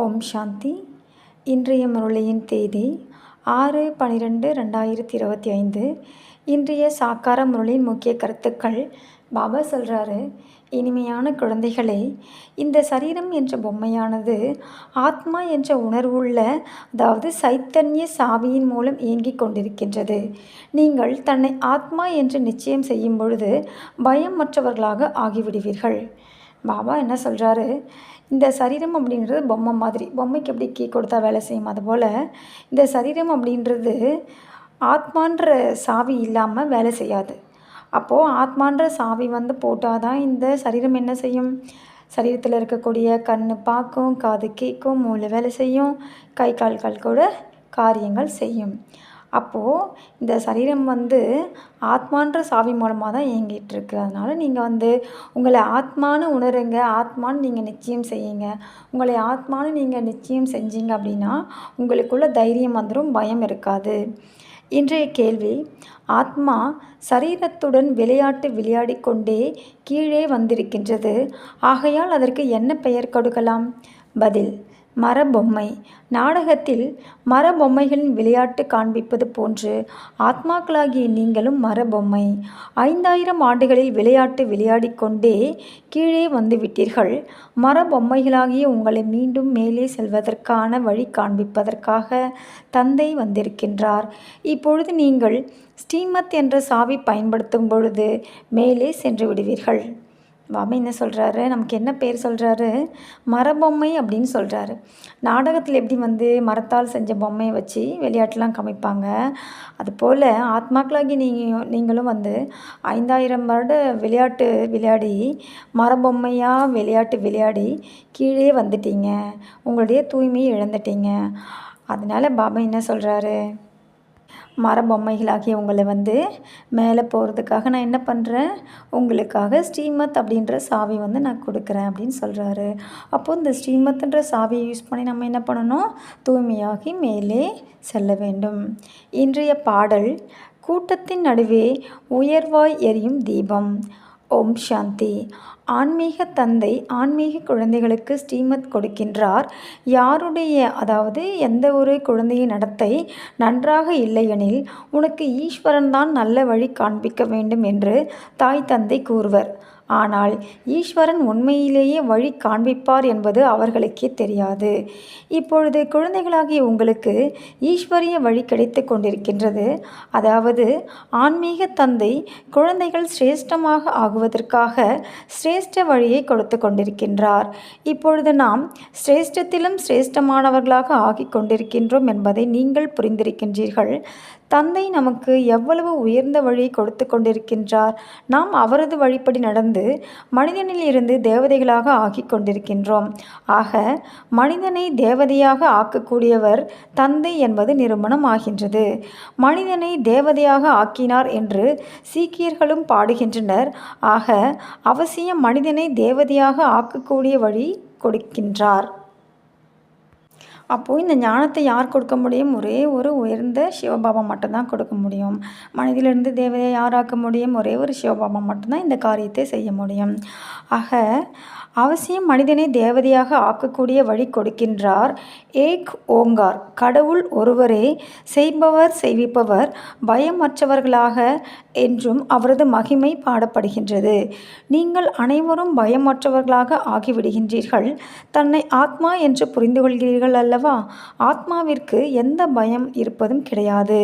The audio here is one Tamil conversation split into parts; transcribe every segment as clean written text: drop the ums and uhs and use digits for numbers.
ஓம் சாந்தி. இன்றைய முரளியின் தேதி 6/12/2025. இன்றைய சாக்கார முரளியின் முக்கிய கருத்துக்கள். பாபா சொல்கிறாரு, இனிமையான குழந்தைகளே, இந்த சரீரம் என்ற பொம்மையானது ஆத்மா என்ற உணர்வுள்ள, அதாவது சைத்தன்ய சாவியின் மூலம் இயங்கிக் கொண்டிருக்கின்றது. நீங்கள் தன்னை ஆத்மா என்று நிச்சயம் செய்யும் பொழுது பயமற்றவர்களாக ஆகிவிடுவீர்கள். பாபா என்ன சொல்கிறாரு, இந்த சரீரம் அப்படின்றது பொம்மை மாதிரி. பொம்மைக்கு எப்படி கீ கொடுத்தா வேலை செய்யும், அதுபோல் இந்த சரீரம் அப்படின்றது ஆத்மான்ற சாவி இல்லாமல் வேலை செய்யாது. அப்போது ஆத்மான்ற சாவி போட்டால் தான் இந்த சரீரம் என்ன செய்யும். சரீரத்தில் இருக்கக்கூடிய கண் பார்க்கும், காது கேட்கும், மூளை வேலை செய்யும், கை கால்கள் கூட காரியங்கள் செய்யும். அப்போது இந்த சரீரம் ஆத்மான்ற சாவி மூலமாக தான் இயங்கிகிட்ருக்கு. அதனால் நீங்கள் உங்களை ஆத்மானு உணருங்க, ஆத்மான்னு நீங்கள் நிச்சயம் செய்யுங்க. உங்களை ஆத்மானு நீங்கள் நிச்சயம் செஞ்சீங்க அப்படின்னா உங்களுக்குள்ள தைரியம் வந்துடும், பயம் இருக்காது. இன்றைய கேள்வி, ஆத்மா சரீரத்துடன் விளையாடி கொண்டே கீழே வந்திருக்கின்றது. ஆகையால் அதற்கு என்ன பெயர் கொடுக்கலாம்? பதில், மரபொம்மை. நாடகத்தில் மரபொம்மைகளின் விளையாட்டு காண்பிப்பது போன்று ஆத்மாக்களாகிய நீங்களும் மரபொம்மை. 5000 ஆண்டுகளில் விளையாடி கொண்டே கீழே வந்துவிட்டீர்கள். மரபொம்மைகளாகிய உங்களை மீண்டும் மேலே செல்வதற்கான வழி காண்பிப்பதற்காக தந்தை வந்திருக்கின்றார். இப்பொழுது நீங்கள் ஸ்ரீமத் என்ற சாவி பயன்படுத்தும் பொழுது மேலே சென்று விடுவீர்கள். பாபா என்ன சொல்கிறாரு, நமக்கு என்ன பேர் சொல்கிறாரு? மரபொம்மை அப்படின்னு சொல்கிறாரு. நாடகத்தில் எப்படி மரத்தால் செஞ்ச பொம்மையை வச்சு விளையாட்டுலாம் காமிப்பாங்க, அதுபோல் ஆத்மாக்களாகி நீங்களும் 5000 வருட விளையாட்டு விளையாடி, மரபொம்மையாக விளையாடி கீழே வந்துட்டீங்க. உங்களுடைய தூய்மையை இழந்துட்டீங்க. அதனால் பாபா என்ன சொல்கிறாரு, மரபொம்மைகளாகிய உங்களை மேலே போகிறதுக்காக நான் என்ன பண்ணுறேன், உங்களுக்காக ஸ்ரீமத் அப்படின்ற சாவி நான் கொடுக்குறேன் அப்படின்னு சொல்கிறாரு. அப்போது இந்த ஸ்ரீமத்ன்ற சாவியை யூஸ் பண்ணி நம்ம என்ன பண்ணணும், தூய்மையாகி மேலே செல்ல வேண்டும். இன்றைய பாடல், கூட்டத்தின் நடுவே உயர்வாய் எரியும் தீபம். ஓம் சாந்தி. ஆன்மீக தந்தை ஆன்மீக குழந்தைகளுக்கு ஸ்ரீமத் கொடுக்கின்றார். யாருடைய, அதாவது எந்த ஒரு குழந்தையின் நடத்தை நன்றாக இல்லையெனில் உனக்கு ஈஸ்வரன் தான் நல்ல வழி காண்பிக்க வேண்டும் என்று தாய் தந்தை கூறுவர். ஆனால் ஈஸ்வரன் உண்மையிலேயே வழி காண்பிப்பார் என்பது அவர்களுக்கே தெரியாது. இப்பொழுது குழந்தைகளாகிய உங்களுக்கு ஈஸ்வரிய வழி கிடைத்து கொண்டிருக்கின்றது. அதாவது ஆன்மீக தந்தை குழந்தைகள் சிரேஷ்டமாக ஆகுவதற்காக சிரேஷ்ட வழியை கொடுத்து கொண்டிருக்கின்றார். இப்பொழுது நாம் சிரேஷ்டத்திலும் சிரேஷ்டமானவர்களாக ஆகிக் கொண்டிருக்கின்றோம் என்பதை நீங்கள் புரிந்திருக்கின்றீர்கள். தந்தை நமக்கு எவ்வளவு உயர்ந்த வழியை கொடுத்து கொண்டிருக்கின்றார். நாம் அவரது வழிப்படி நடந்து மனிதனில் இருந்து தேவதைகளாக ஆக்கிக் கொண்டிருக்கின்றோம். ஆக மனிதனை தேவதையாக ஆக்கக்கூடியவர் தந்தை என்பது நிரூபணம் ஆகின்றது. மனிதனை தேவதையாக ஆக்கினார் என்று சீக்கியர்களும் பாடுகின்றனர். ஆக அவசியம் மனிதனை தேவதையாக ஆக்கக்கூடிய வழி கொடுக்கின்றார். அப்போது இந்த ஞானத்தை யார் கொடுக்க முடியும்? ஒரே ஒரு உயர்ந்த சிவபாபா மட்டும்தான் கொடுக்க முடியும். மனிதிலிருந்து தேவதையை யாராக்க முடியும்? ஒரே ஒரு சிவபாபா மட்டும்தான் இந்த காரியத்தை செய்ய முடியும். ஆக அவசியம் மனிதனை தேவதையாக ஆக்கக்கூடிய வழி கொடுக்கின்றார். ஏக் ஓங்கார், கடவுள் ஒருவரே, செய்விப்பவர், பயமற்றவர்களாக என்றும் அவரது மகிமை பாடப்படுகின்றது. நீங்கள் அனைவரும் பயமற்றவர்களாக ஆகிவிடுகின்றீர்கள். தன்னை ஆத்மா என்று புரிந்து கொள்கிறீர்கள் அல்லவா? ஆத்மாவிற்கு எந்த பயம் இருப்பதும் கிடையாது.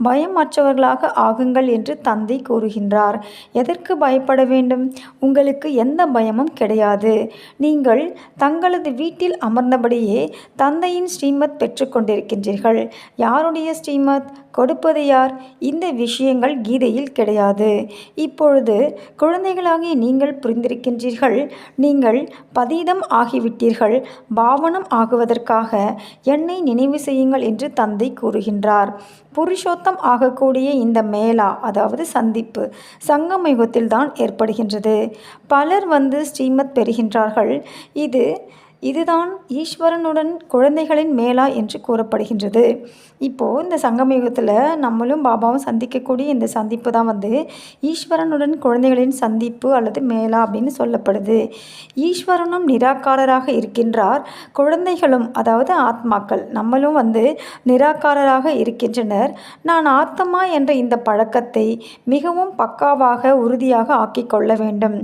பயமற்றவர்களாக ஆகுங்கள் என்று தந்தை கூறுகின்றார். எதற்கு பயப்பட வேண்டும்? உங்களுக்கு எந்த பயமும் கிடையாது. நீங்கள் தங்களது வீட்டில் அமர்ந்தபடியே தந்தையின் ஸ்ரீமத் பெற்றுக்கொண்டிருக்கின்றீர்கள். யாருடைய ஸ்ரீமத்? கொடுப்பது யார்? இந்த விஷயங்கள் கீதையில் கிடையாது. இப்பொழுது குழந்தைகளாகிய நீங்கள் புரிந்திருக்கின்றீர்கள். நீங்கள் பதீதம் ஆகிவிட்டீர்கள். பாவனம் ஆகுவதற்காக என்னை நினைவு செய்யுங்கள் என்று தந்தை கூறுகின்றார். புருஷோத்தம் ஆகக்கூடிய இந்த மேளா, அதாவது சந்திப்பு, சங்கமயுகத்தில் தான் ஏற்படுகின்றது. பலர் ஸ்ரீமத் பெறுகின்றார்கள். இது இதுதான் ஈஸ்வரனுடன் குழந்தைகளின் மேளா என்று கூறப்படுகின்றது. இப்போது இந்த சங்கமயுகத்தில் நம்மளும் பாபாவும் சந்திக்கக்கூடிய இந்த சந்திப்பு தான் ஈஸ்வரனுடன் குழந்தைகளின் சந்திப்பு அல்லது மேளா அப்படின்னு சொல்லப்படுது. ஈஸ்வரனும் நிராகாரராக இருக்கின்றார், குழந்தைகளும் அதாவது ஆத்மாக்கள் நம்மளும் நிராகாரராக இருக்கின்றனர். நான் ஆத்மா என்ற இந்த பழக்கத்தை மிகவும் பக்காவாக உறுதியாக ஆக்கிக் கொள்ள வேண்டும்.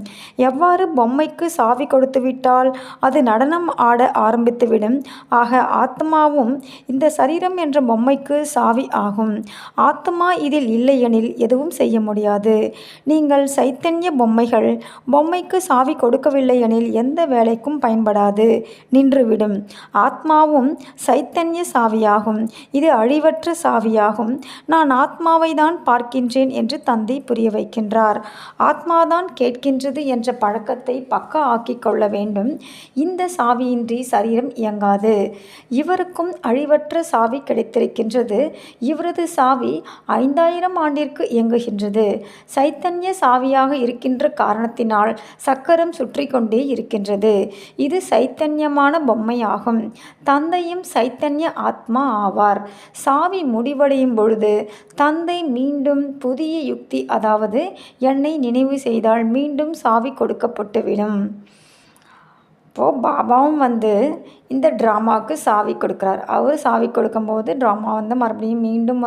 எவ்வாறு பொம்மைக்கு சாவி கொடுத்துவிட்டால் அது நடனம் ஆட ஆரம்பித்துவிடும், ஆக ஆத்மாவும் இந்த சரீரம் என்ற பொம்மைக்கு சாவி ஆகும். ஆத்மா இதில் இல்லையெனில் எதுவும் செய்ய முடியாது. நீங்கள் சைத்தன்ய பொம்மைகள், பொம்மைக்கு சாவி கொடுக்கவில்லை எனில் எந்த வேலைக்கும் பயன்படாது, நின்றுவிடும். ஆத்மாவும் சைத்தன்ய சாவியாகும், இது அழிவற்ற சாவியாகும். நான் ஆத்மாவை தான் பார்க்கின்றேன் என்று தந்தை புரிய வைக்கின்றார். ஆத்மாதான் கேட்கின்றது என்ற பழக்கத்தை பக்கா ஆக்கிக் கொள்ள வேண்டும். இந்த சாவியின்றி சரீரம் இயங்காது. இவருக்கும் அழிவற்ற சாவி கிடைத்திருக்கின்றது. இவரது சாவி 5000 ஆண்டிற்கு இயங்குகின்றது. சைத்தன்ய சாவியாக இருக்கின்ற காரணத்தினால் சக்கரம் சுற்றி கொண்டே இருக்கின்றது. இது சைத்தன்யமான பொம்மையாகும். தந்தையும் சைத்தன்ய ஆத்மா ஆவார். சாவி முடிவடையும் பொழுது தந்தை மீண்டும் புதிய யுக்தி, அதாவது என்னை நினைவு செய்தால் மீண்டும் சாவி கொடுக்கப்பட்டுவிடும். இப்போது பாபாவும் இந்த ட்ராமாவுக்கு சாவி கொடுக்குறார். அவர் சாவி கொடுக்கும்போது ட்ராமா மறுபடியும் மீண்டும்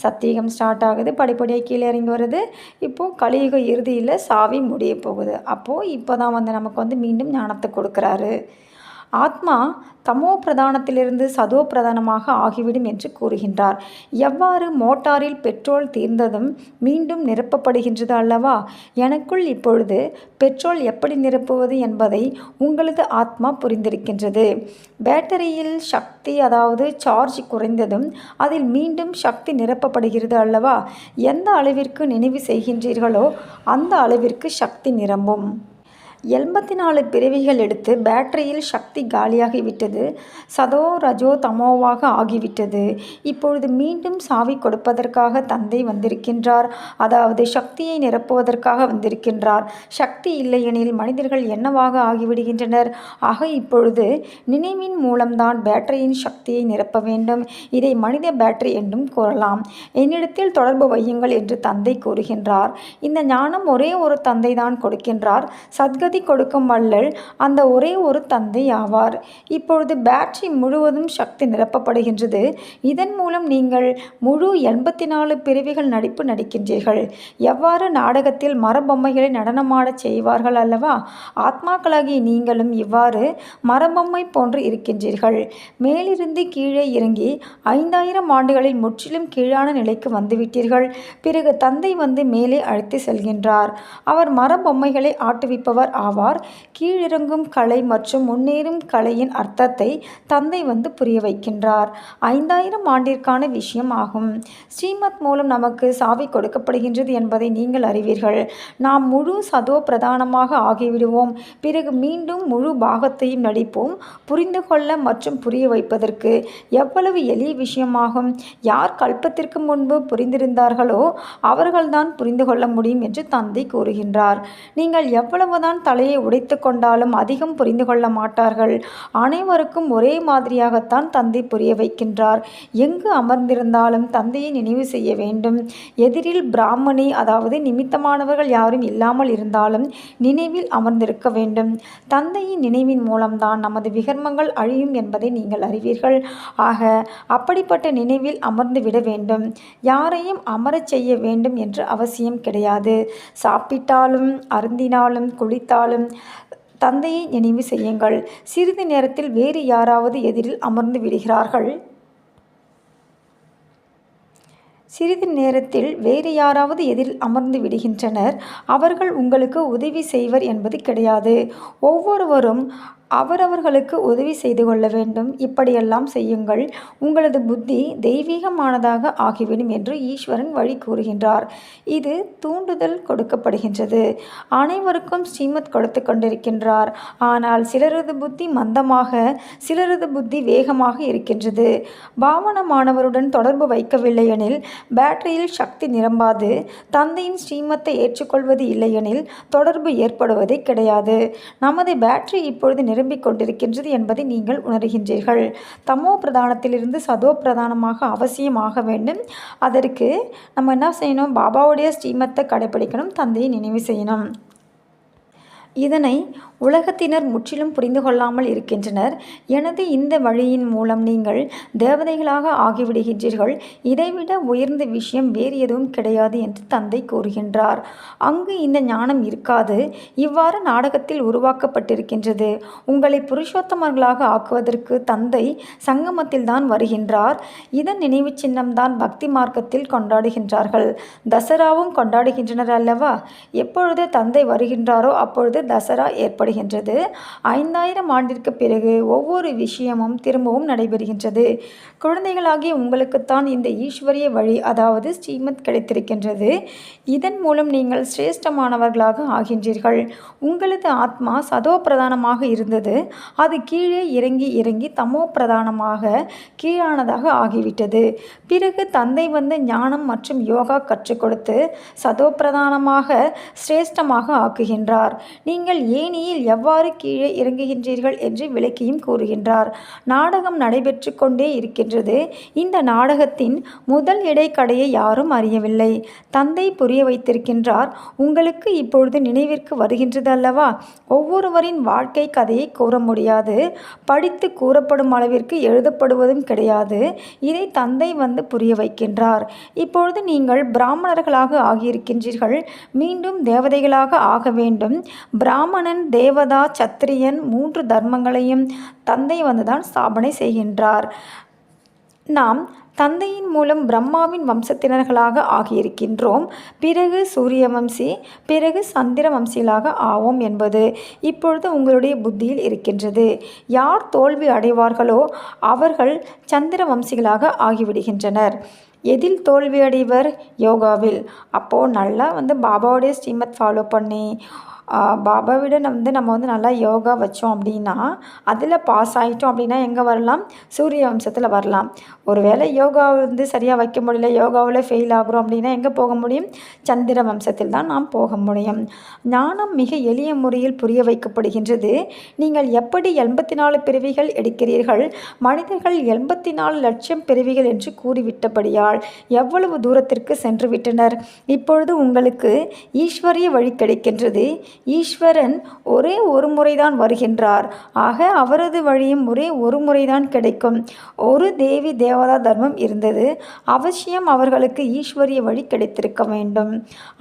சத்தியுகம் ஸ்டார்ட் ஆகுது, படிப்படியாக கீழே இறங்கி வருது. இப்போது கலியுக இறுதியில் சாவி முடிய போகுது. அப்போது இப்போ தான் நமக்கு மீண்டும் ஞானத்தை கொடுக்குறாரு. ஆத்மா தமோ பிரதானத்திலிருந்து சதோ பிரதானமாக ஆகிவிடும் என்று கூறுகின்றார். எவ்வாறு மோட்டாரில் பெட்ரோல் தீர்ந்ததும் மீண்டும் நிரப்பப்படுகின்றது அல்லவா? எனக்குள் இப்பொழுது பெட்ரோல் எப்படி நிரப்புவது என்பதை உங்களது ஆத்மா புரிந்திருக்கின்றது. பேட்டரியில் சக்தி, அதாவது சார்ஜ் குறைந்ததும் அதில் மீண்டும் சக்தி நிரப்பப்படுகிறது அல்லவா? எந்த அளவிற்கு நினைவு செய்கின்றீர்களோ அந்த அளவிற்கு சக்தி நிரம்பும். 84 பிறவிகள் எடுத்து பேட்டரியில் சக்தி காலியாகிவிட்டது, சதோ ரஜோ தமோவாக ஆகிவிட்டது. இப்பொழுது மீண்டும் சாவி கொடுப்பதற்காக தந்தை வந்திருக்கின்றார், அதாவது சக்தியை நிரப்புவதற்காக வந்திருக்கின்றார். சக்தி இல்லையெனில் மனிதர்கள் என்னவாக ஆகிவிடுகின்றனர்? ஆக இப்பொழுது நினைவின் மூலம்தான் பேட்டரியின் சக்தியை நிரப்ப வேண்டும். இதை மனித பேட்டரி என்றும் கூறலாம். என்னிடத்தில் தொடர்பு வையுங்கள் என்று தந்தை கூறுகின்றார். இந்த ஞானம் ஒரே ஒரு தந்தை தான் கொடுக்கின்றார். சத்கதி கொடுக்கும் வள்ளல் அந்த ஒரே ஒரு தந்தை ஆவார். இப்பொழுது பேட்டரி முழுவதும் சக்தி நிரப்பப்படுகின்றது. இதன் மூலம் நீங்கள் முழு 84 பிறவிகள் நடிப்பு நடிக்கின்றீர்கள். எவ்வாறு நாடகத்தில் மரபொம்மைகளை நடனமாடச் செய்வார்கள் அல்லவா? ஆத்மாக்களாகிய நீங்களும் இவ்வாறு மரபொம்மை போன்று இருக்கின்றீர்கள். மேலிருந்து கீழே இறங்கி 5000 ஆண்டுகளில் முற்றிலும் கீழான நிலைக்கு வந்துவிட்டீர்கள். பிறகு தந்தை மேலே அழைத்து செல்கின்றார். அவர் மரபொம்மைகளை ஆட்டுவிப்பவர் ஆவார். கீழிறங்கும் கலை மற்றும் முன்னேறும் கலையின் அர்த்தத்தை தந்தை புரிய வைக்கின்றார். 5000 ஆண்டிற்கான விஷயம் ஆகும். ஸ்ரீமத் மூலம் நமக்கு சாவி கொடுக்கப்படுகின்றது என்பதை நீங்கள் அறிவீர்கள். நாம் முழு சதோ பிரதானமாக ஆகிவிடுவோம். பிறகு மீண்டும் முழு பாகத்தையும் நடிப்போம். புரிந்து கொள்ள மற்றும் புரிய வைப்பதற்கு எவ்வளவு எளிய விஷயமாகும். யார் கல்பத்திற்கு முன்பு புரிந்திருந்தார்களோ அவர்கள்தான் புரிந்து கொள்ள முடியும் என்று தந்தை கூறுகின்றார். நீங்கள் எவ்வளவுதான் தலையை உடைத்து கொண்டாலும் அதிகம் புரிந்து கொள்ள மாட்டார்கள். அனைவருக்கும் ஒரே மாதிரியாகத்தான் தந்தை புரிய வைக்கின்றார். எங்கு அமர்ந்திருந்தாலும் தந்தையை நினைவு செய்ய வேண்டும். எதிரில் பிராமணி, அதாவது நிமித்தமானவர்கள் யாரும் இல்லாமல் இருந்தாலும் நினைவில் அமர்ந்திருக்க வேண்டும். தந்தையின் நினைவின் மூலம்தான் நமது விகர்மங்கள் அழியும் என்பதை நீங்கள் அறிவீர்கள். ஆக அப்படிப்பட்ட நினைவில் அமர்ந்து விட வேண்டும். யாரையும் அமரச் செய்ய வேண்டும் என்று அவசியம் கிடையாது. சாப்பிட்டாலும் அருந்தினாலும் குளித்தாலும் தந்தையை நினைவு செய்யுங்கள். சிறிது நேரத்தில் வேறு யாராவது எதிரில் அமர்ந்து விடுகிறார்கள். சிறிது நேரத்தில் வேறு யாராவது எதிரில் அமர்ந்து விடுகின்றனர். அவர்கள் உங்களுக்கு உதவி செய்வர் என்பது கிடையாது. ஒவ்வொருவரும் அவரவர்களுக்கு உதவி செய்து கொள்ள வேண்டும். இப்படியெல்லாம் செய்யுங்கள். உங்களது புத்தி தெய்வீகமானதாக ஆகிவிடும் என்று ஈஸ்வரன் வழி கூறுகின்றார். இது தூண்டுதல் கொடுக்கப்படுகின்றது. அனைவருக்கும் ஸ்ரீமத் கொடுத்து கொண்டிருக்கின்றார். ஆனால் சிலரது புத்தி மந்தமாக, சிலரது புத்தி வேகமாக இருக்கின்றது. பாவனமானவருடன் தொடர்பு வைக்கவில்லை எனில் பேட்டரியில் சக்தி நிரம்பாது. தந்தையின் ஸ்ரீமத்தை ஏற்றுக்கொள்வது இல்லையெனில் தொடர்பு ஏற்படுவதே கிடையாது. நமது பேட்டரி இப்பொழுது நிரம்பிக் கொண்டிருக்கின்றது என்பதை நீங்கள் உணர்கின்றீர்கள். தமோ பிரதானத்திலிருந்து சதோ பிரதானமாக அவசியமாக வேண்டும். அதற்கு நம்ம என்ன செய்யணும்? பாபாவுடைய ஸ்ரீமத்தை கடைபிடிக்கணும், தந்தையை நினைவு செய்யணும். இதனை உலகத்தினர் முற்றிலும் புரிந்து கொள்ளாமல் இருக்கின்றனர். எனது இந்த வழியின் மூலம் நீங்கள் தேவதைகளாக ஆகிவிடுகின்றீர்கள். இதைவிட உயர்ந்த விஷயம் வேறு எதுவும் கிடையாது என்று தந்தை கூறுகின்றார். அங்கு இந்த ஞானம் இருக்காது. இவ்வாறு நாடகத்தில் உருவாக்கப்பட்டிருக்கின்றது. உங்களை புருஷோத்தமர்களாக ஆக்குவதற்கு தந்தை சங்கமத்தில் தான் வருகின்றார். இதன் நினைவு சின்னம்தான் பக்தி மார்க்கத்தில் கொண்டாடுகின்றார்கள். தசராவும் கொண்டாடுகின்றனர் அல்லவா? எப்பொழுது தந்தை வருகின்றாரோ அப்பொழுது தசரா ஏற்படுகின்றது. 5000 ஆண்டிற்கு பிறகு ஒவ்வொரு விஷயமும் திரும்பவும் நடைபெறுகின்றது. குழந்தைகளாகிய உங்களுக்குத்தான் இந்த ஈஸ்வரிய வழி, அதாவது ஸ்ரீமத் கிடைத்திருக்கின்றது. இதன் மூலம் நீங்கள் சிரேஷ்டமானவர்களாக ஆகின்றீர்கள். உங்களது ஆத்மா சதோ பிரதானமாக இருந்தது. அது கீழே இறங்கி இறங்கி தமோ பிரதானமாக கீழானதாக ஆகிவிட்டது. பிறகு தந்தை வந்து ஞானம் மற்றும் யோகா கற்றுக் கொடுத்து சதோ பிரதானமாக சிரேஷ்டமாக ஆக்குகின்றார். நீங்கள் ஏணியில் எவ்வாறு கீழே இறங்குகின்றீர்கள் என்று விளக்கியும் கூறுகின்றார். நாடகம் நடைபெற்று கொண்டே இருக்கின்றது. இந்த நாடகத்தின் முதல் இடைக்கடையை யாரும் அறியவில்லை. தந்தை புரிய வைத்திருக்கின்றார். உங்களுக்கு இப்பொழுது நினைவிற்கு வருகின்றது அல்லவா? ஒவ்வொருவரின் வாழ்க்கை கதையை கூற முடியாது. படித்து கூறப்படும் அளவிற்கு எழுதப்படுவதும் கிடையாது. இதை தந்தை வந்து புரிய வைக்கின்றார். இப்பொழுது நீங்கள் பிராமணர்களாக ஆகியிருக்கின்றீர்கள். மீண்டும் தேவதைகளாக ஆக வேண்டும். பிராமணன், தேவதா, சத்திரியன் 3 தர்மங்களையும் தந்தை வந்துதான் ஸ்தாபனை செய்கின்றார். நாம் தந்தையின் மூலம் பிரம்மாவின் வம்சத்தினர்களாக ஆகியிருக்கின்றோம். பிறகு சூரியவம்சி, பிறகு சந்திர வம்சிகளாக ஆவோம் என்பது இப்பொழுது உங்களுடைய புத்தியில் இருக்கின்றது. யார் தோல்வி அடைவார்களோ அவர்கள் சந்திர வம்சிகளாக ஆகிவிடுகின்றனர். எதில் தோல்வி அடைவர்? யோகாவில். அப்போது நல்லா வந்து பாபாவுடைய ஸ்ரீமத் ஃபாலோ பண்ணி பாபாவிட நம்ம வந்து நல்லா யோகா வச்சோம் அப்படின்னா, அதில் பாஸ் ஆகிட்டோம் அப்படின்னா எங்கே வரலாம்? சூரிய வம்சத்தில் வரலாம். ஒருவேளை யோகா வந்து சரியாக வைக்க முடியல, யோகாவில் ஃபெயில் ஆகுறோம் அப்படின்னா எங்கே போக முடியும்? சந்திர வம்சத்தில் தான் நாம் போக முடியும். ஞானம் மிக எளிய முறையில் புரிய வைக்கப்படுகின்றது. நீங்கள் எப்படி 84 பிறவிகள் எடுக்கிறீர்கள்? மனிதர்கள் 84 லட்சம் பிறவிகள் என்று கூறிவிட்டபடியால் எவ்வளவு தூரத்திற்கு சென்று விட்டனர். இப்பொழுது உங்களுக்கு ஈஸ்வரிய வழி கிடைக்கின்றது. ஈஸ்வரன் ஒரே ஒரு முறைதான் வருகின்றார். ஆக அவரது வழியும் ஒரே ஒரு முறைதான் கிடைக்கும். ஒரு தேவி தேவதா தர்மம் இருந்தது. அவசியம் அவர்களுக்கு ஈஸ்வரிய வழி கிடைத்திருக்க வேண்டும்.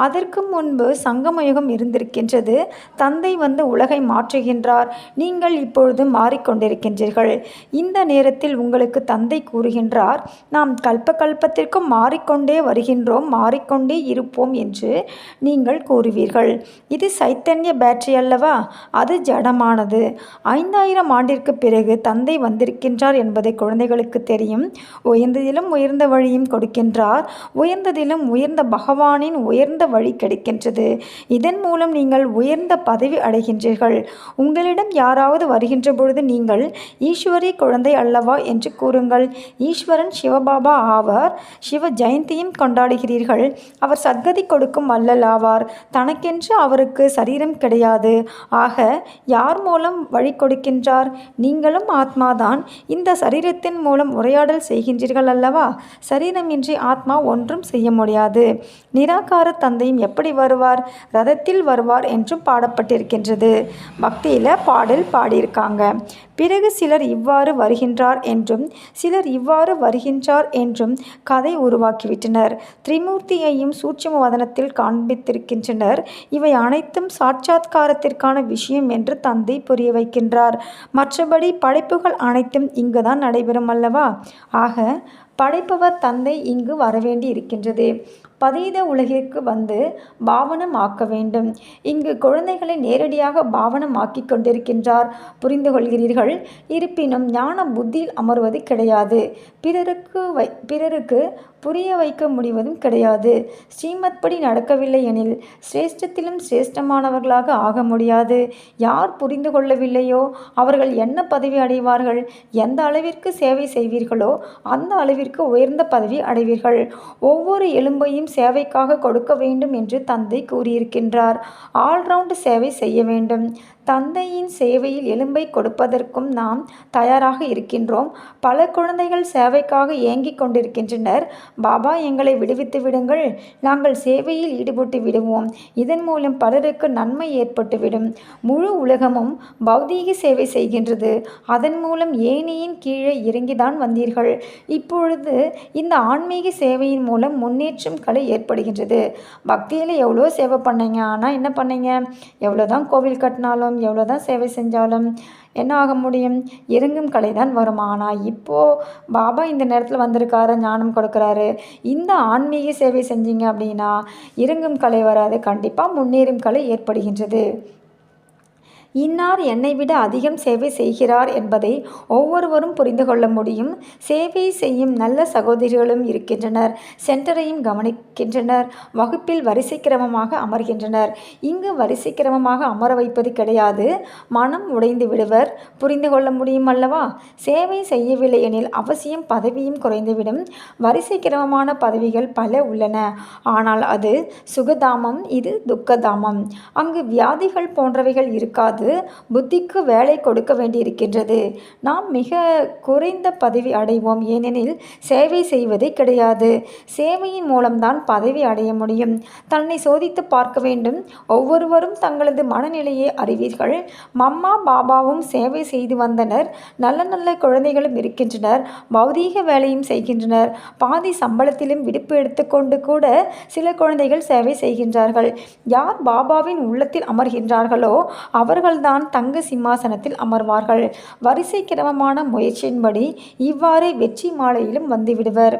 அதற்கு முன்பு சங்கமயுகம் இருந்திருக்கின்றது. தந்தை வந்து உலகை மாற்றுகின்றார். நீங்கள் இப்பொழுது மாறிக்கொண்டிருக்கின்றீர்கள். இந்த நேரத்தில் உங்களுக்கு தந்தை கூறுகின்றார், நாம் கல்ப கல்பத்திற்கும் மாறிக்கொண்டே வருகின்றோம், மாறிக்கொண்டே இருப்போம் என்று நீங்கள் கூறுவீர்கள். இது சைத்தன்ய பேட்டரி அல்லவா? அது ஜடமானது. 5000 ஆண்டிற்கு பிறகு தந்தை வந்திருக்கின்றார் என்பதை குழந்தைகளுக்கு தெரியும். உயர்ந்ததிலும் உயர்ந்த வழியும் கொடுக்கின்றார். உயர்ந்ததிலும் உயர்ந்த பகவானின் உயர்ந்த வழி கிடைக்கின்றது. இதன் மூலம் நீங்கள் உயர்ந்த பதவி அடைகின்றீர்கள். உங்களிடம் யாராவது வருகின்ற பொழுது நீங்கள் ஈஸ்வரி குழந்தை அல்லவா என்று கூறுங்கள். ஈஸ்வரன் சிவபாபா ஆவார். சிவ ஜெயந்தியும் கொண்டாடுகிறீர்கள். அவர் சத்கதி கொடுக்கும் வள்ளல் ஆவார். தனக்கென்று அவருக்கு சரீரம் கிடையாது. ஆக யார் மூலம் வழி கொடுக்கின்றார்? நீங்களும் ஆத்மாதான். இந்த சரீரத்தின் மூலம் உரையாடல் செய்கின்றீர்கள் அல்லவா? சரீரமின்றி ஆத்மா ஒன்றும் செய்ய முடியாது. நிராகார தந்தையும் எப்படி வருவார்? ரதத்தில் வருவார் என்றும் பாடப்பட்டிருக்கின்றது. பக்தியில் பாடல் பாடியிருக்காங்க. பிறகு சிலர் இவ்வாறு வருகின்றார் என்றும் சிலர் இவ்வாறு வருகின்றார் என்றும் கதை உருவாக்கிவிட்டனர். திரிமூர்த்தியையும் சூட்சும வதனத்தில் காண்பித்திருக்கின்றனர். இவை அனைத்தும் சாட்சாத்காரத்திற்கான விஷயம் என்று தந்தை புரிய வைக்கின்றார். மற்றபடி படைப்புகள் அனைத்தும் இங்குதான் நடைபெறும் அல்லவா? ஆக படைப்பவர் தந்தை இங்கு வரவேண்டி இருக்கின்றது. பதீத உலகிற்கு வந்து பாவனம் ஆக்க வேண்டும். இங்கு குழந்தைகளை நேரடியாக பாவனம் ஆக்கிக் கொண்டிருக்கின்றார். புரிந்து கொள்கிறீர்கள்? இருப்பினும் ஞான புத்தியில் அமர்வது கிடையாது. பிறருக்கு புரிய வைக்க முடிவதும் கிடையாது. ஸ்ரீமத் படி நடக்கவில்லை எனில் சிரேஷ்டத்திலும் சிரேஷ்டமானவர்களாக ஆக முடியாது. யார் புரிந்து கொள்ளவில்லையோ அவர்கள் என்ன பதவி அடைவார்கள்? எந்த அளவிற்கு சேவை செய்வீர்களோ அந்த அளவிற்கு உயர்ந்த பதவி அடைவீர்கள். ஒவ்வொரு எலும்பையும் சேவைக்காக கொடுக்க வேண்டும் என்று தந்தை கூறியிருக்கின்றார். ஆல்ரவுண்ட் சேவை செய்ய வேண்டும். தந்தையின் சேவையில் எலும்பை கொடுப்பதற்கும் நாம் தயாராக இருக்கின்றோம். பல குழந்தைகள் சேவைக்காக ஏங்கிக் கொண்டிருக்கின்றனர். பாபா, எங்களை விடுவித்து விடுங்கள், நாங்கள் சேவையில் ஈடுபட்டு விடுவோம். இதன் மூலம் பலருக்கு நன்மை ஏற்பட்டுவிடும். முழு உலகமும் பௌதீக சேவை செய்கின்றது. அதன் மூலம் ஏணியின் கீழே இறங்கிதான் வந்தீர்கள். இப்பொழுது இந்த ஆன்மீக சேவையின் மூலம் முன்னேற்றம் கலை ஏற்படுகின்றது. பக்தியில் எவ்வளோ சேவை பண்ணீங்க, ஆனால் என்ன பண்ணீங்க? எவ்வளோதான் கோவில் கட்டினாலும் எவ்வளோதான் சேவை செஞ்சாலும் என்ன ஆக முடியும்? இறங்கும் கலை தான் வரும். ஆனால் இப்போது பாபா இந்த நேரத்தில் வந்திருக்காரு, ஞானம் கொடுக்குறாரு. இந்த ஆன்மீக சேவை செஞ்சீங்க அப்படின்னா இறங்கும் கலை வராது, கண்டிப்பாக முன்னேறும் கலை ஏற்படுகின்றது. இன்னார் என்னை விட அதிகம் சேவை செய்கிறார் என்பதை ஒவ்வொருவரும் புரிந்து கொள்ள முடியும். சேவை செய்யும் நல்ல சகோதரிகளும் இருக்கின்றனர். சென்டரையும் கவனிக்கின்றனர். வகுப்பில் வரிசை கிரமமாக அமர்கின்றனர். இங்கு வரிசை கிரமமாக அமர வைப்பது கிடையாது. மனம் உடைந்து விடுவர். புரிந்து கொள்ள முடியும் அல்லவா? சேவை செய்யவில்லை எனில் அவசியம் பதவியும் குறைந்துவிடும். வரிசை கிரமமான பதவிகள் பல உள்ளன. ஆனால் அது சுகதாமம், இது துக்கதாமம். அங்கு வியாதிகள் போன்றவைகள் இருக்காது. புத்திக்கு வேலை கொடுக்க வேண்டியிருக்கின்றது. நாம் மிக குறைந்த பதவி அடைவோம், ஏனெனில் சேவை செய்வதே கிடையாது. சேவையின் மூலம்தான் பதவி அடைய முடியும். தன்னை சோதித்து பார்க்க வேண்டும். ஒவ்வொருவரும் தங்களது மனநிலையை அறிவீர்கள். மம்மா பாபாவும் சேவை செய்து வந்தனர். நல்ல நல்ல குழந்தைகளும் இருக்கின்றனர். பௌதீக வேலையும் செய்கின்றனர். பாதி சம்பளத்திலும் விடுப்பு எடுத்துக்கொண்டு கூட சில குழந்தைகள் சேவை செய்கின்றார்கள். யார் பாபாவின் உள்ளத்தில் அமர்கின்றார்களோ அவர்கள் தான் தங்க சிம்மாசனத்தில் அமர்வார்கள். வரிசை கிரமமான முயற்சியின்படி இவ்வாறே வெற்றி மாலையிலும் வந்துவிடுவர்.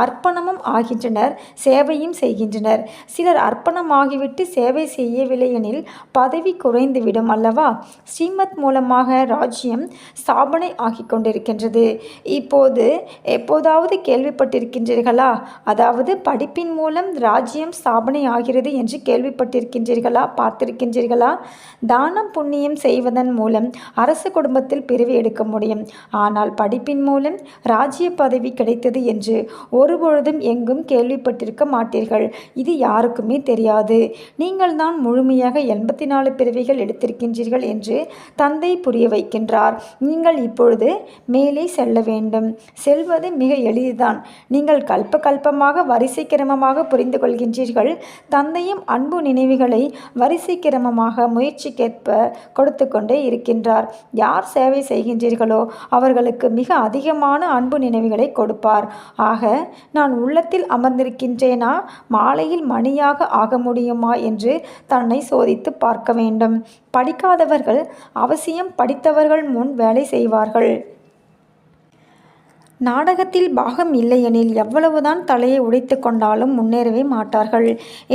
அர்ப்பணமும் ஆகின்றனர், சேவையும் செய்கின்றனர். சிலர் அர்ப்பணமாகிவிட்டு சேவை செய்யவில்லை எனில் பதவி குறைந்துவிடும் அல்லவா? ஸ்ரீமத் மூலமாக ராஜ்யம் ஸ்தாபனை ஆகி கொண்டிருக்கின்றது. இப்போது எப்போதாவது கேள்விப்பட்டிருக்கின்றீர்களா? அதாவது படிப்பின் மூலம் ராஜ்யம் ஸ்தாபனை ஆகிறது என்று கேள்விப்பட்டிருக்கின்றீர்களா? பார்த்திருக்கின்றீர்களா? தானம் புண்ணியம் செய்வதன் மூலம் அரசு குடும்பத்தில் பிரிவு எடுக்க முடியும். ஆனால் படிப்பின் மூலம் ராஜ்ய பதவி கிடைத்தது என்று ஒருபொழுதும் எங்கும் கேள்விப்பட்டிருக்க மாட்டீர்கள். இது யாருக்குமே தெரியாது. நீங்கள் தான் முழுமையாக 84 பிறவிகள் எடுத்திருக்கின்றீர்கள் என்று தந்தை புரிய வைக்கின்றார். நீங்கள் இப்பொழுது மேலே செல்ல வேண்டும். செல்வது மிக எளிதுதான். நீங்கள் கல்ப கல்பமாக வரிசை கிரமமாக புரிந்து கொள்கின்றீர்கள். தந்தையும் அன்பு நினைவுகளை வரிசை கிரமமாக முயற்சிக்கேற்ப கொடுத்து கொண்டே இருக்கின்றார். யார் சேவை செய்கின்றீர்களோ அவர்களுக்கு மிக அதிகமான அன்பு நினைவுகளை கொடுப்பார். ஆக நான் உள்ளத்தில் அமர்ந்திருக்கின்றேனா, மாலையில் மணியாக ஆக முடியுமா என்று தன்னை சோதித்து பார்க்க வேண்டும். படிக்காதவர்கள் அவசியம் படித்தவர்கள் முன் வேலை செய்வார்கள். நாடகத்தில் பாகம் இல்லையெனில் எவ்வளவுதான் தலையை உடைத்து கொண்டாலும் முன்னேறவே மாட்டார்கள்.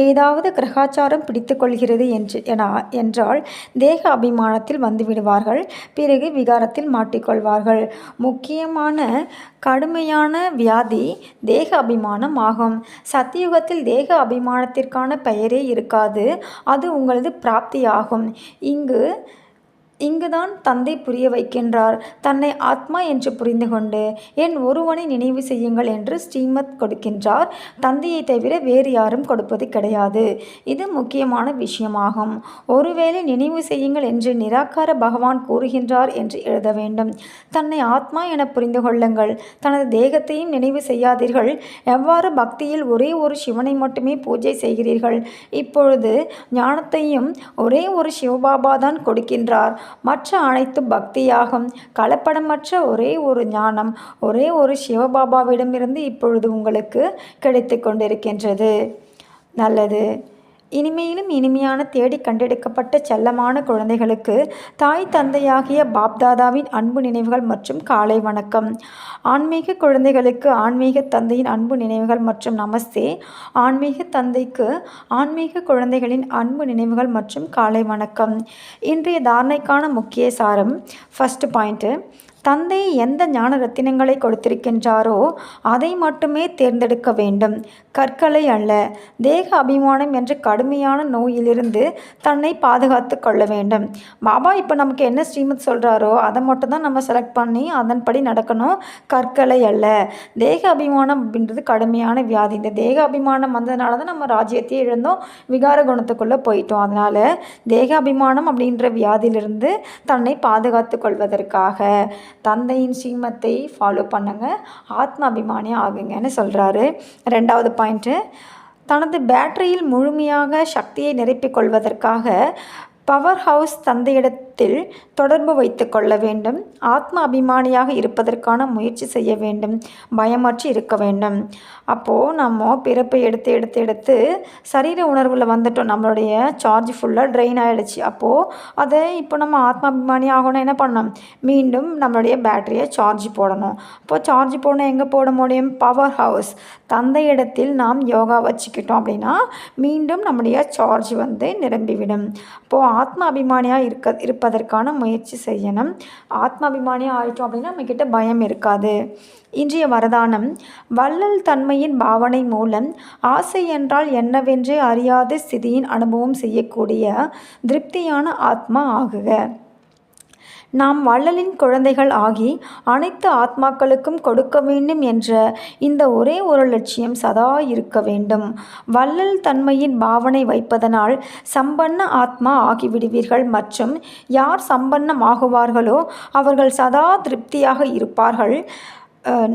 ஏதாவது கிரகாச்சாரம் பிடித்து கொள்கிறது என்றால் தேக அபிமானத்தில் வந்துவிடுவார்கள். பிறகு விகாரத்தில் மாட்டிக்கொள்வார்கள். முக்கியமான கடுமையான வியாதி தேக அபிமானம் ஆகும். சத்தியுகத்தில் தேக அபிமானத்திற்கான பெயரே இருக்காது. அது உங்களது பிராப்தியாகும். இங்குதான் தந்தை புரிய வைக்கின்றார். தன்னை ஆத்மா என்று புரிந்து கொண்டு என் ஒருவனை நினைவு செய்யுங்கள் என்று ஸ்ரீமத் கொடுக்கின்றார். தந்தையை தவிர வேறு யாரும் கொடுப்பது கிடையாது. இது முக்கியமான விஷயமாகும். ஒருவேளை நினைவு செய்யுங்கள் என்று நிராகார பகவான் கூறுகின்றார் என்று எழுத வேண்டும். தன்னை ஆத்மா என புரிந்து கொள்ளுங்கள். தனது தேகத்தையும் நினைவு செய்யாதீர்கள். எவ்வாறு பக்தியில் ஒரே ஒரு சிவனை மட்டுமே பூஜை செய்கிறீர்கள். இப்பொழுது ஞானத்தையும் ஒரே ஒரு சிவபாபா தான் கொடுக்கின்றார். மற்ற அனைத்து பக்தியாகும். கலப்படமற்ற ஒரே ஒரு ஞானம் ஒரே ஒரு சிவபாபாவிடமிருந்து இப்பொழுது உங்களுக்கு கிடைத்து கொண்டிருக்கின்றது. நல்லது. இனிமையிலும் இனிமையான தேடி கண்டெடுக்கப்பட்ட செல்லமான குழந்தைகளுக்கு தாய் தந்தையாகிய பாப்தாதாவின் அன்பு நினைவுகள் மற்றும் காலை வணக்கம். ஆன்மீக குழந்தைகளுக்கு ஆன்மீக தந்தையின் அன்பு நினைவுகள் மற்றும் நமஸ்தே. ஆன்மீக தந்தைக்கு ஆன்மீக குழந்தைகளின் அன்பு நினைவுகள் மற்றும் காலை வணக்கம். இன்றைய தாரணைக்கான முக்கிய சாரம். ஃபர்ஸ்ட் பாயிண்ட்டு, தந்தை எந்த ஞான ரத்தினங்களை கொடுத்திருக்கின்றாரோ அதை மட்டுமே தேர்ந்தெடுக்க வேண்டும், கற்களை அல்ல. தேக அபிமானம் என்ற கடுமையான நோயிலிருந்து தன்னை பாதுகாத்து கொள்ள வேண்டும். பாபா இப்போ நமக்கு என்ன ஸ்ரீமத் சொல்கிறாரோ அதை மட்டும் தான் நம்ம செலக்ட் பண்ணி அதன்படி நடக்கணும், கற்களை அல்ல. தேக அபிமானம் அப்படின்றது கடுமையான வியாதி. இந்த தேக அபிமானம் வந்ததுனால தான் நம்ம ராஜ்யத்தையே இழந்தோம், விகார குணத்துக்குள்ளே போயிட்டோம். அதனால் தேக அபிமானம் அப்படின்ற வியாதியிலிருந்து தன்னை பாதுகாத்து கொள்வதற்காக தந்தையின் ஸ்ரீமத்தை ஃபாலோ பண்ணுங்க, ஆத்ம அபிமானி ஆகுங்கன்னு சொல்கிறாரு. 2வது பாயிண்ட்டு, தனது பேட்டரியில் முழுமையாக சக்தியை நிரப்பிக் கொள்வதற்காக பவர் ஹவுஸ் தந்தையிடத்தில் தொடர்பு வைத்து கொள்ள வேண்டும். ஆத்ம அபிமானியாக இருப்பதற்கான முயற்சி செய்ய வேண்டும், பயமற்று இருக்க வேண்டும். அப்போது நம்ம பிறப்பை எடுத்து சரீர உணர்வில் வந்துட்டோம், நம்மளுடைய சார்ஜ் ஃபுல்லாக ட்ரெயின் ஆகிடுச்சு. அப்போது அதை இப்போ நம்ம ஆத்ம அபிமானி ஆகணும், என்ன பண்ணணும், மீண்டும் நம்மளுடைய பேட்டரியை சார்ஜ் போடணும். அப்போது சார்ஜ் போடணும், எங்கே போட முடியும், பவர் ஹவுஸ் தந்தையிடத்தில் நாம் யோகா வச்சுக்கிட்டோம் அப்படின்னா மீண்டும் நம்முடைய சார்ஜ் நிரம்பிவிடும். அப்போது ஆத்ம அபிமானியாக இருப்பதற்கான முயற்சி செய்யணும். ஆத்ம அபிமானியாக ஆயிட்டோம் அப்படின்னா நம்மக்கிட்ட பயம் இருக்காது. இன்றைய வரதானம், வள்ளல் தன்மையின் பாவனை மூலம் ஆசை என்றால் என்னவென்றே அறியாத ஸ்திதியின் அனுபவம் செய்யக்கூடிய திருப்தியான ஆத்மா ஆகுக. நாம் வள்ளலின் குழந்தைகள் ஆகி அனைத்து ஆத்மாக்களுக்கும் கொடுக்க வேண்டும் என்ற இந்த ஒரே ஒரு லட்சியம் சதா இருக்க வேண்டும். வள்ளல் தன்மையின் பாவனை வைப்பதனால் சம்பன்ன ஆத்மா ஆகிவிடுவீர்கள். மற்றும் யார் சம்பன்னம் ஆகுவார்களோ அவர்கள் சதா திருப்தியாக இருப்பார்கள்.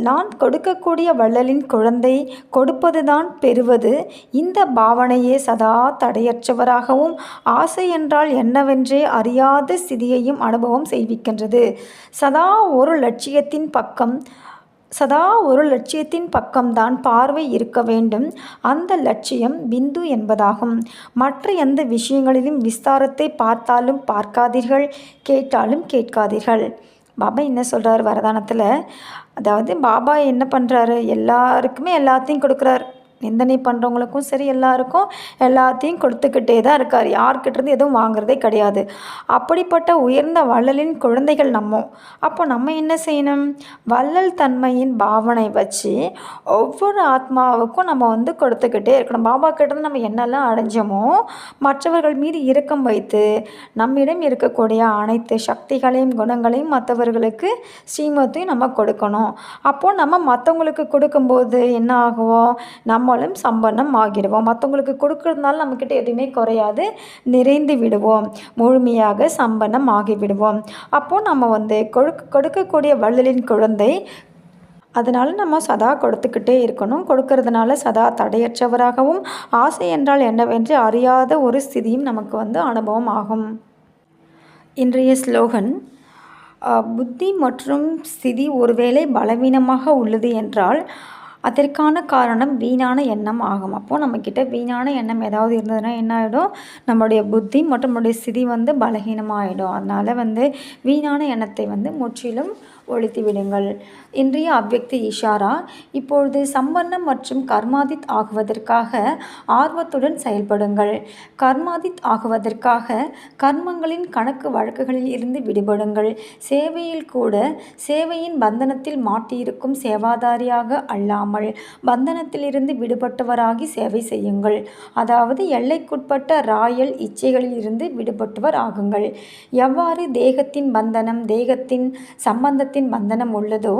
நான் கொடுக்கக்கூடிய வள்ளலின் குழந்தை கொடுப்பதுதான் பெறுவது. இந்த பாவனையே சதா தடையற்றவராகவும் ஆசை என்றால் என்னவென்றே அறியாத ஸ்திதியையும் அனுபவம் செய்விக்கின்றது. சதா ஒரு லட்சியத்தின் பக்கம்தான் பார்வை இருக்க வேண்டும். அந்த லட்சியம் பிந்து என்பதாகும். மற்ற எந்த விஷயங்களிலும் விஸ்தாரத்தை பார்த்தாலும் பார்க்காதீர்கள், கேட்டாலும் கேட்காதீர்கள். பாபா என்ன சொல்கிறார் வரதானத்தில், அதாவது பாபா என்ன பண்ணுறாரு, எல்லாருக்குமே எல்லாத்தையும் கொடுக்குறார். நிந்தனை பண்ணுறவங்களுக்கும் சரி எல்லாருக்கும் எல்லாத்தையும் கொடுத்துக்கிட்டே தான் இருக்கார். யார்கிட்டேருந்து எதுவும் வாங்குறதே கிடையாது. அப்படிப்பட்ட உயர்ந்த வள்ளலின் குழந்தைகள் நம்ம. அப்போ நம்ம என்ன செய்யணும், வள்ளல் தன்மையின் பாவனை வச்சு ஒவ்வொரு ஆத்மாவுக்கும் நம்ம கொடுத்துக்கிட்டே இருக்கணும். பாபா கிட்டேருந்து நம்ம என்னெல்லாம் அடைஞ்சோமோ மற்றவர்கள் மீது இரக்கம் வைத்து நம்மிடம் இருக்கக்கூடிய அனைத்து சக்திகளையும் குணங்களையும் மற்றவர்களுக்கு ஸ்ரீமத்தையும் நம்ம கொடுக்கணும். அப்போது நம்ம மற்றவங்களுக்கு கொடுக்கும்போது என்ன ஆகுவோம், நம்மளும் சம்பன்னம் ஆகிடுவோம். மற்றவங்களுக்கு கொடுக்கறதுனால நம்மக்கிட்ட எதுவுமே குறையாது, நிறைந்து விடுவோம், முழுமையாக சம்பன்னம் ஆகிவிடுவோம். அப்போது நம்ம கொடுக்கக்கூடிய வள்ளலின் குழந்தை. அதனால் நம்ம சதா கொடுத்துக்கிட்டே இருக்கணும். கொடுக்கறதுனால சதா தடையற்றவராகவும் ஆசை என்றால் என்னவென்று அறியாத ஒரு ஸ்திதியும் நமக்கு அனுபவம் ஆகும். இன்றைய ஸ்லோகன், புத்தி மற்றும் ஸ்திதி ஒருவேளை பலவீனமாக உள்ளது என்றால் அதற்கான காரணம் வீணான எண்ணம் ஆகும். அப்போது நம்மக்கிட்ட வீணான எண்ணம் ஏதாவது இருந்ததுன்னா என்ன ஆகிடும், நம்மளுடைய புத்தி மற்றும் நம்மளுடைய ஸ்திதி பலகீனமாகிடும். அதனால் வீணான எண்ணத்தை முற்றிலும் ஒழித்து விடுங்கள். இன்றைய அவ்யக்தி இஷாரா, இப்பொழுது சம்பன்னம் மற்றும் கர்மாதித் ஆகுவதற்காக ஆர்வத்துடன் செயல்படுங்கள். கர்மாதித் ஆகுவதற்காக கர்மங்களின் கணக்கு வழக்குகளில் இருந்து விடுபடுங்கள். சேவையில் கூட சேவையின் பந்தனத்தில் மாட்டியிருக்கும் சேவாதாரியாக அல்லாமல் பந்தனத்திலிருந்து விடுபட்டவராகி சேவை செய்யுங்கள். அதாவது எல்லைக்குட்பட்ட ராயல் இச்சைகளில் இருந்து விடுபட்டவர் ஆகுங்கள். எவ்வாறு தேகத்தின் பந்தனம் தேகத்தின் சம்பந்தத்தின் பந்தனம் உள்ளதோ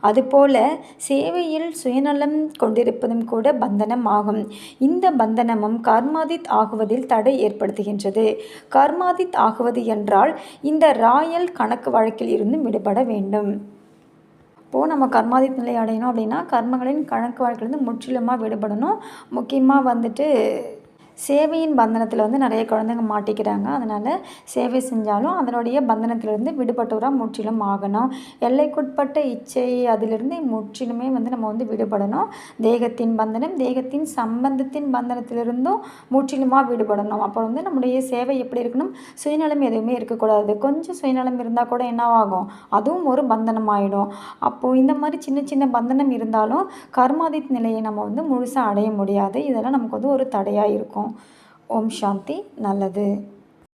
அதுபோல சேவையில் சுயநலம் கொண்டிருப்பதும் கூட பந்தனம் ஆகும். இந்த பந்தனமும் கர்மாதித் ஆகுவதில் தடை ஏற்படுத்துகின்றது. கர்மாதித் ஆகுவது என்றால் இந்த ராயல் கணக்கு வழக்கில் இருந்து விடுபட வேண்டும். இப்போது நம்ம கர்மாதித் நிலை அடையணும் அப்படின்னா கர்மங்களின் கணக்கு வழக்கிலிருந்து முற்றிலுமாக விடுபடணும். முக்கியமாக சேவையின் பந்தனத்தில் நிறைய குழந்தைங்க மாட்டிக்கிறாங்க. அதனால் சேவை செஞ்சாலும் அதனுடைய பந்தனத்திலிருந்து விடுபட்டவராக முற்றிலும் ஆகணும். எல்லைக்குட்பட்ட இச்சை அதிலிருந்து முற்றிலுமே நம்ம விடுபடணும். தேகத்தின் பந்தனம் தேகத்தின் சம்பந்தத்தின் பந்தனத்திலிருந்தும் முற்றிலுமாக விடுபடணும். அப்போ நம்முடைய சேவை எப்படி இருக்கணும், சுயநலம் எதுவுமே இருக்கக்கூடாது. கொஞ்சம் சுயநலம் இருந்தால் கூட என்னவாகும், அதுவும் ஒரு பந்தனம் ஆகிடும். அப்போது இந்த மாதிரி சின்ன சின்ன பந்தனம் இருந்தாலும் கர்மாதித் நிலையை நம்ம முழுசாக அடைய முடியாது. இதெல்லாம் நமக்கு ஒரு தடையாக இருக்கும். ஓம் சாந்தி. நல்லது.